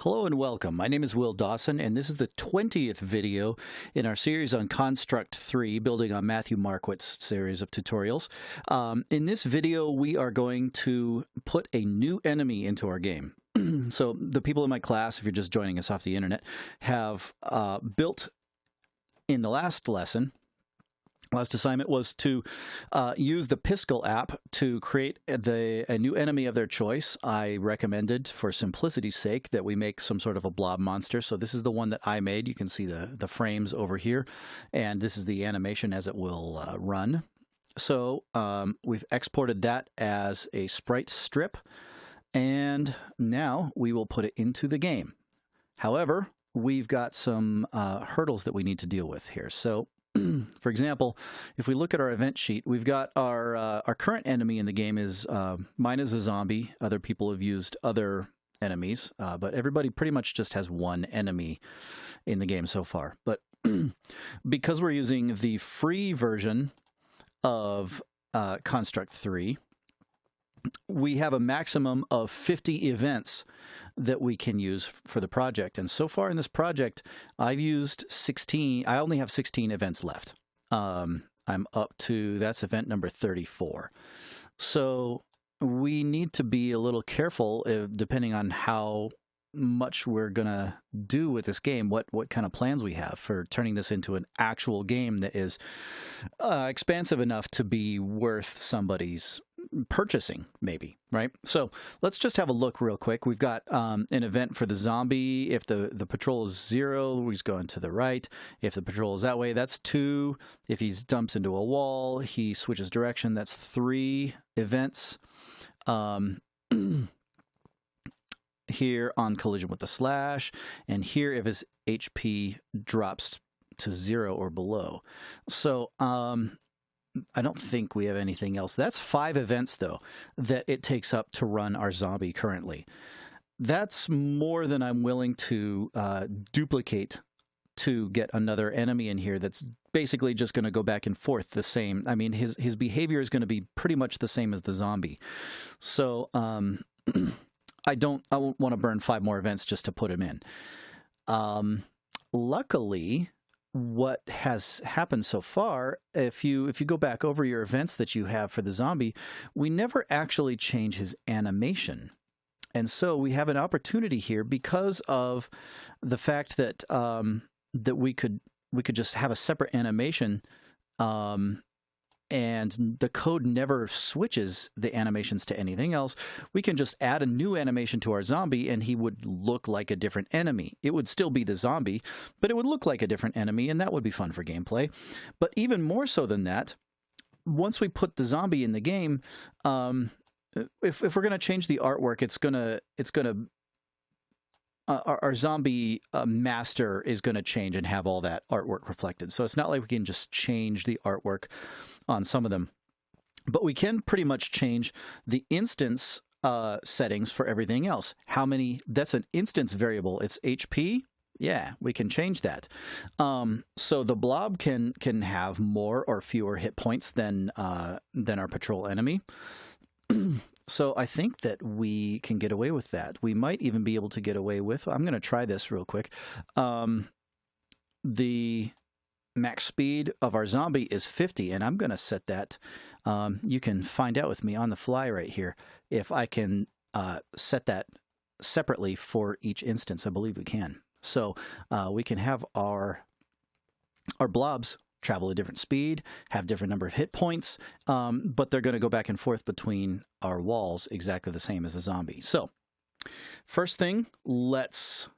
Hello and welcome. My name is Will Dawson, and this is the 20th video in our series on Construct 3, building on Matthew Markwitz's series of tutorials. In this video, we are going to put a new enemy into our game. So the people in my class, if you're just joining us off the internet, have built in the last lesson. Last assignment was to use the Piskel app to create a new enemy of their choice. I recommended, for simplicity's sake, that we make some sort of a blob monster. So this is the one that I made. You can see the frames over here, and this is the animation as it will run. So we've exported that as a sprite strip, and now we will put it into the game. However, we've got some hurdles that we need to deal with here. So for example, if we look at our event sheet, we've got our current enemy in the game is, mine is a zombie. Other people have used other enemies, but everybody pretty much just has one enemy in the game so far. But because we're using the free version of Construct 3, we have a maximum of 50 events that we can use for the project. And so far in this project, I've used 16. I only have 16 events left. I'm up to, that's event number 34. So we need to be a little careful depending on how much we're going to do with this game, what kind of plans we have for turning this into an actual game that is expansive enough to be worth somebody's purchasing, maybe, right? So let's just have a look real quick. We've got an event for the zombie. If the patrol is 0, he's going to the right. If the patrol is that way, that's 2. If he dumps into a wall, he switches direction. That's 3 events. Here on collision with the slash, and here if his HP drops to 0 or below. So I don't think we have anything else. That's 5 events, though, that it takes up to run our zombie currently. That's more than I'm willing to duplicate to get another enemy in here that's basically just going to go back and forth the same. I mean, his behavior is going to be pretty much the same as the zombie. So I won't want to burn 5 more events just to put him in. Luckily, what has happened so far, if you go back over your events that you have for the zombie, we never actually change his animation. And so we have an opportunity here because of the fact that that we could just have a separate animation, and the code never switches the animations to anything else. We can just add a new animation to our zombie, and he would look like a different enemy. It would still be the zombie, but it would look like a different enemy, and that would be fun for gameplay. But even more so than that, once we put the zombie in the game, if we're going to change the artwork, our zombie master is going to change and have all that artwork reflected. So it's not like we can just change the artwork on some of them, but we can pretty much change the instance settings for everything else. How many? That's an instance variable. It's HP. Yeah, we can change that. So the blob can have more or fewer hit points than our patrol enemy. So I think that we can get away with that. We might even be able to get away with, I'm going to try this real quick. The max speed of our zombie is 50, and I'm going to set that. You can find out with me on the fly right here if I can set that separately for each instance. I believe we can. So we can have our blobs travel a different speed, have different number of hit points, but they're going to go back and forth between our walls exactly the same as a zombie. So first thing, let's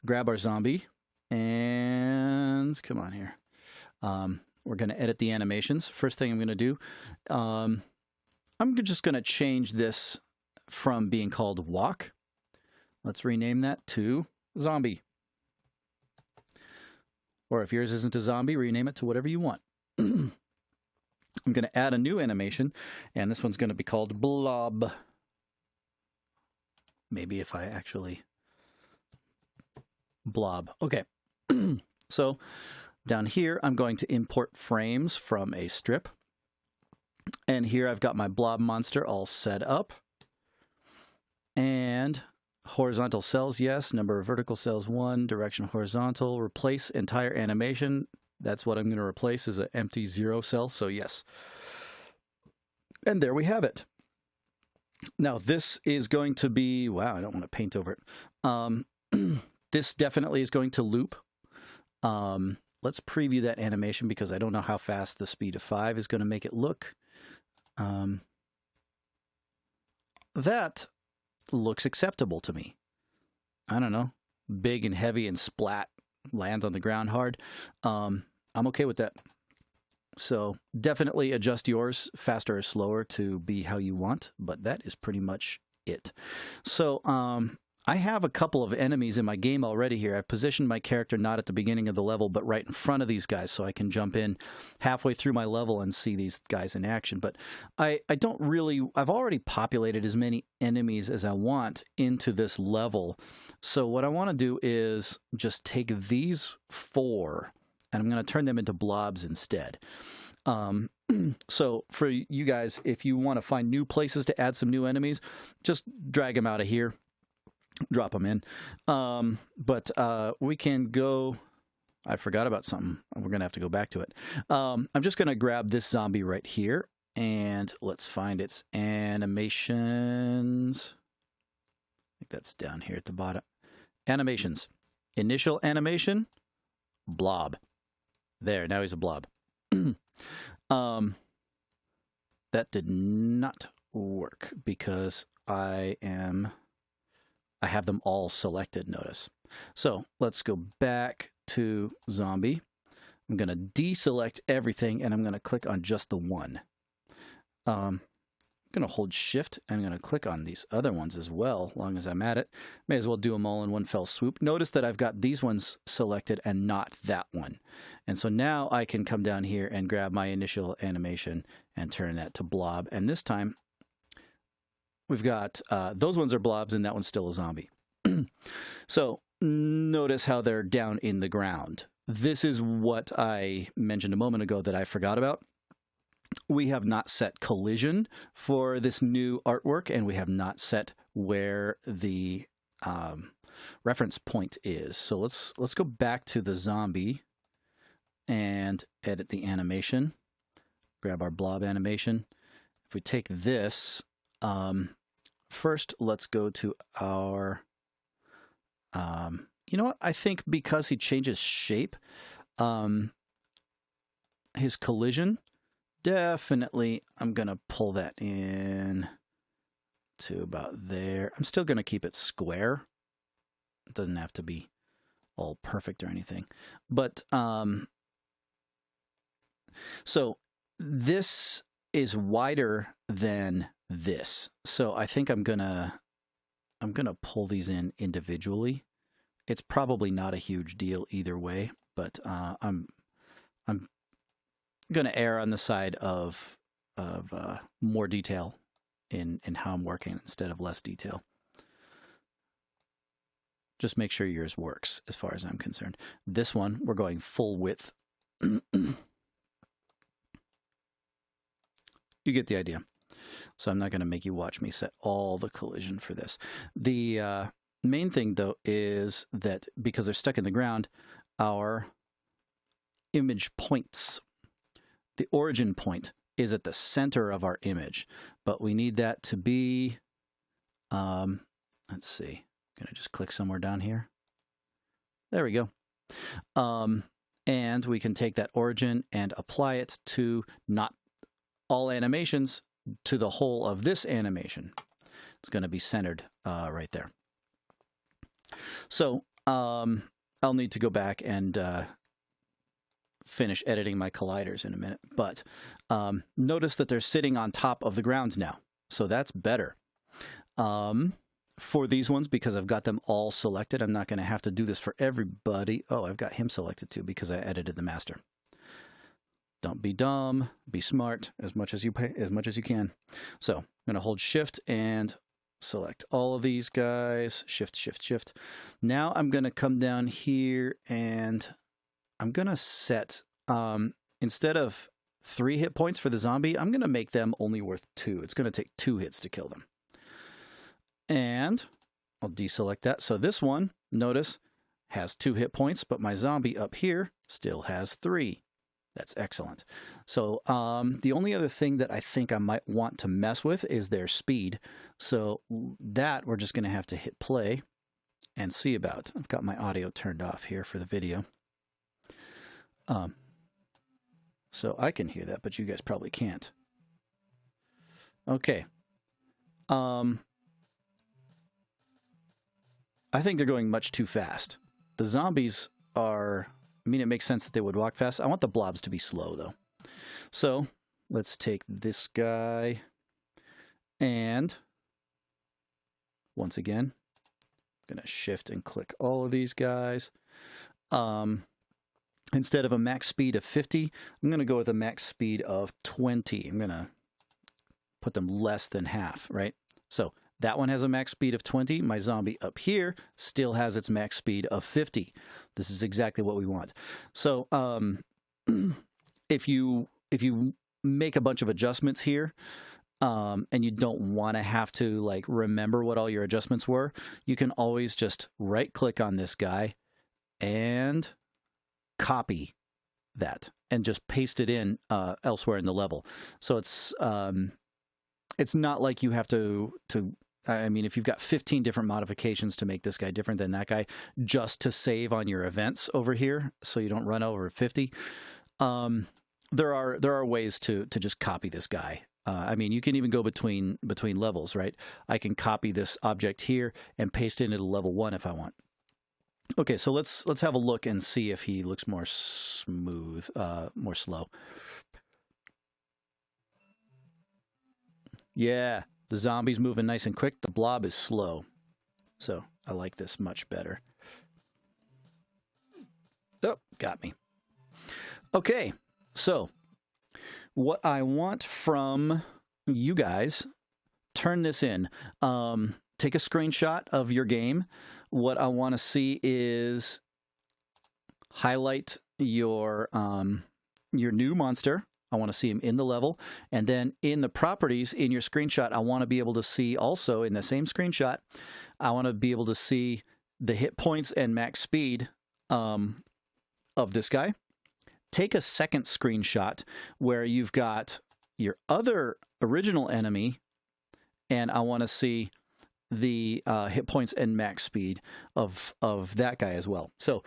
grab our zombie and come on here. We're going to edit the animations. First thing I'm going to do, I'm just going to change this from being called walk. Let's rename that to zombie. Or if yours isn't a zombie, rename it to whatever you want. I'm going to add a new animation, and this one's going to be called blob. Maybe if I actually blob. Okay. So down here, I'm going to import frames from a strip. And here I've got my blob monster all set up. And Horizontal cells, yes. Number of vertical cells, 1. Direction horizontal. Replace entire animation. That's what I'm going to replace, is an empty 0 cell, so yes. And there we have it. Now, this is going to be... Wow, I don't want to paint over it. This definitely is going to loop. Let's preview that animation because I don't know how fast the speed of 5 is going to make it look. That looks acceptable to me. I don't know. Big and heavy and splat, land on the ground hard. I'm okay with that. So definitely adjust yours faster or slower to be how you want, but that is pretty much it. So I have a couple of enemies in my game already here. I've positioned my character not at the beginning of the level, but right in front of these guys, so I can jump in halfway through my level and see these guys in action. But I don't really... I've already populated as many enemies as I want into this level. So what I want to do is just take these 4, and I'm going to turn them into blobs instead. So for you guys, if you want to find new places to add some new enemies, just drag them out of here. Drop them in. But we can go... I forgot about something. We're going to have to go back to it. I'm just going to grab this zombie right here, and let's find its animations. I think that's down here at the bottom. Animations. Initial animation, blob. There, now he's a blob. That did not work because I have them all selected, notice. So let's go back to zombie. I'm going to deselect everything, and I'm going to click on just the one. I'm going to hold shift, and I'm going to click on these other ones as well, as long as I'm at it. May as well do them all in one fell swoop. Notice that I've got these ones selected and not that one. And so now I can come down here and grab my initial animation and turn that to blob. And this time, we've got those ones are blobs, and that one's still a zombie. So notice how they're down in the ground. This is what I mentioned a moment ago that I forgot about. We have not set collision for this new artwork, and we have not set where the reference point is. So let's go back to the zombie and edit the animation. Grab our blob animation. If we take this, first let's go to our... you know what? I think because he changes shape, his collision... Definitely, I'm going to pull that in to about there. I'm still going to keep it square. It doesn't have to be all perfect or anything. But, so this is wider than this. So I think I'm going to pull these in individually. It's probably not a huge deal either way, but I'm going to err on the side of more detail in how I'm working instead of less detail. Just make sure yours works as far as I'm concerned. This one, we're going full width. You get the idea. So I'm not going to make you watch me set all the collision for this. The main thing, though, is that because they're stuck in the ground, our image points... The origin point is at the center of our image, but we need that to be, let's see, I'm going to just click somewhere down here. There we go. And we can take that origin and apply it to not all animations, to the whole of this animation. It's going to be centered right there. So I'll need to go back and finish editing my colliders in a minute, but notice that they're sitting on top of the ground now, so that's better. For these ones, because I've got them all selected, I'm not going to have to do this for everybody. Oh, I've got him selected too because I edited the master. Don't be dumb, be smart as much as you can. So I'm going to hold shift and select all of these guys. Shift, shift, shift. Now I'm going to come down here and I'm going to set, instead of 3 hit points for the zombie, I'm going to make them only worth 2. It's going to take 2 hits to kill them. And I'll deselect that. So this one, notice, has 2 hit points, but my zombie up here still has 3. That's excellent. So the only other thing that I think I might want to mess with is their speed. So that we're just going to have to hit play and see about. I've got my audio turned off here for the video. So I can hear that, but you guys probably can't. Okay. I think they're going much too fast. The zombies are, I mean, it makes sense that they would walk fast. I want the blobs to be slow, though. So let's take this guy and once again, I'm going to shift and click all of these guys. Instead of a max speed of 50, I'm going to go with a max speed of 20. I'm going to put them less than half, right? So that one has a max speed of 20. My zombie up here still has its max speed of 50. This is exactly what we want. So if you make a bunch of adjustments here, and you don't want to have to like remember what all your adjustments were, you can always just right click on this guy and copy that and just paste it in elsewhere in the level. So it's not like you have to I mean, if you've got 15 different modifications to make this guy different than that guy just to save on your events over here so you don't run over 50, there are ways to just copy this guy. I mean, you can even go between levels, right? I can copy this object here and paste it into level 1 if I want. Okay, so let's have a look and see if he looks more smooth, more slow. Yeah, the zombie's moving nice and quick. The blob is slow. So I like this much better. Oh, got me. Okay, so what I want from you guys, turn this in. Take a screenshot of your game. What I want to see is highlight your new monster. I want to see him in the level. And then in the properties in your screenshot, I want to be able to see also in the same screenshot, I want to be able to see the hit points and max speed of this guy. Take a second screenshot where you've got your other original enemy, and I want to see the hit points and max speed of that guy as well. So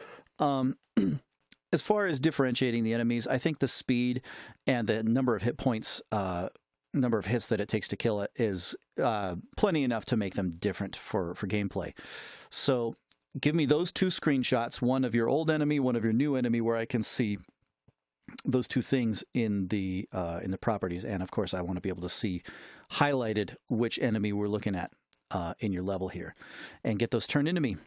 as far as differentiating the enemies, I think the speed and the number of hit points, number of hits that it takes to kill it is plenty enough to make them different for gameplay. So give me those 2 screenshots, one of your old enemy, one of your new enemy, where I can see those 2 things in the properties. And of course, I want to be able to see highlighted which enemy we're looking at in your level here, and get those turned into me.